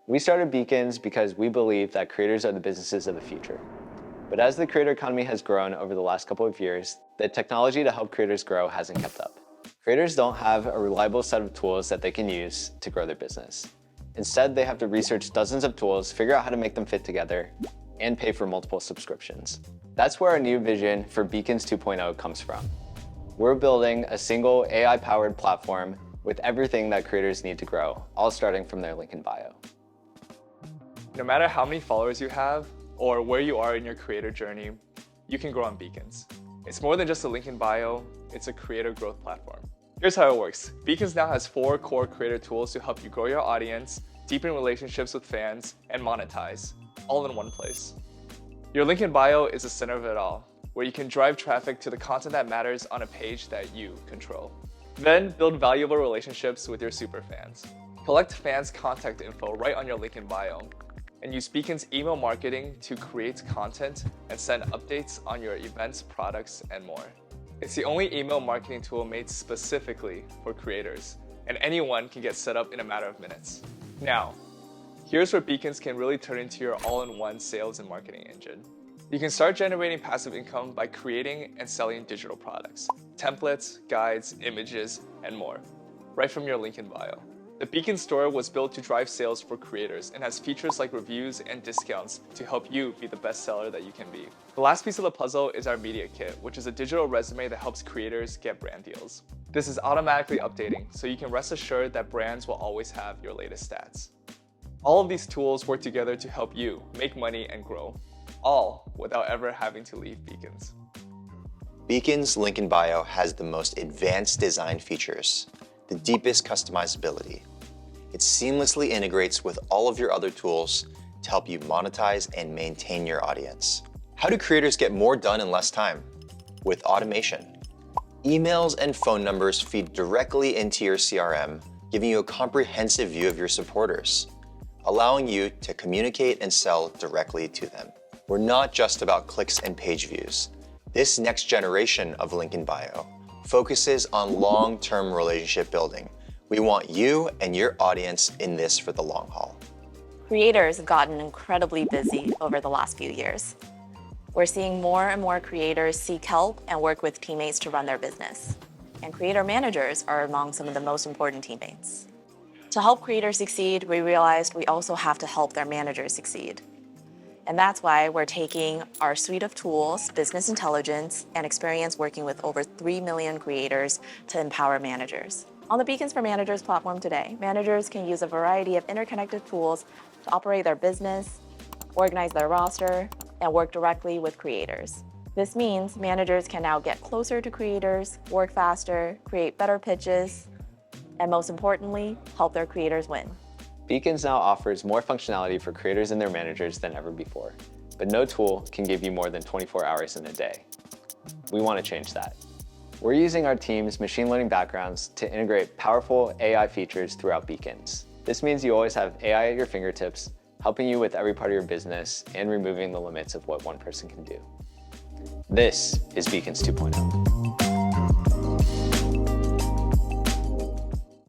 We started Beacons because we believe that creators are the businesses of the future. But as the creator economy has grown over the last couple of years, the technology to help creators grow hasn't kept up. Creators don't have a reliable set of tools that they can use to grow their business. Instead, they have to research dozens of tools, figure out how to make them fit together, and pay for multiple subscriptions. That's where our new vision for Beacons 2.0 comes from. We're building a single AI-powered platform with everything that creators need to grow, all starting from their link in bio. No matter how many followers you have or where you are in your creator journey, you can grow on Beacons. It's more than just a link in bio, it's a creator growth platform. Here's how it works. Beacons now has 4 core creator tools to help you grow your audience, deepen relationships with fans, and monetize, all in one place. Your link in bio is the center of it all, where you can drive traffic to the content that matters on a page that you control. Then build valuable relationships with your super fans. Collect fans' contact info right on your link in bio, and use Beacons email marketing to create content and send updates on your events, products, and more. It's the only email marketing tool made specifically for creators, and anyone can get set up in a matter of minutes. Now, here's where Beacons can really turn into your all-in-one sales and marketing engine. You can start generating passive income by creating and selling digital products, templates, guides, images, and more, right from your link in bio. The Beacon store was built to drive sales for creators and has features like reviews and discounts to help you be the best seller that you can be. The last piece of the puzzle is our media kit, which is a digital resume that helps creators get brand deals. This is automatically updating, so you can rest assured that brands will always have your latest stats. All of these tools work together to help you make money and grow, all without ever having to leave Beacons. Beacons link in bio has the most advanced design features, the deepest customizability. It seamlessly integrates with all of your other tools to help you monetize and maintain your audience. How do creators get more done in less time? With automation. Emails and phone numbers feed directly into your CRM, giving you a comprehensive view of your supporters, allowing you to communicate and sell directly to them. We're not just about clicks and page views. This next generation of link in bio focuses on long-term relationship building. We want you and your audience in this for the long haul. Creators have gotten incredibly busy over the last few years. We're seeing more and more creators seek help and work with teammates to run their business. And creator managers are among some of the most important teammates. To help creators succeed, we realized we also have to help their managers succeed. And that's why we're taking our suite of tools, business intelligence, and experience working with over 3 million creators to empower managers. On the Beacons for Managers platform today, managers can use a variety of interconnected tools to operate their business, organize their roster, and work directly with creators. This means managers can now get closer to creators, work faster, create better pitches, and most importantly, help their creators win. Beacons now offers more functionality for creators and their managers than ever before, but no tool can give you more than 24 hours in a day. We want to change that. We're using our team's machine learning backgrounds to integrate powerful AI features throughout Beacons. This means you always have AI at your fingertips, helping you with every part of your business and removing the limits of what one person can do. This is Beacons 2.0.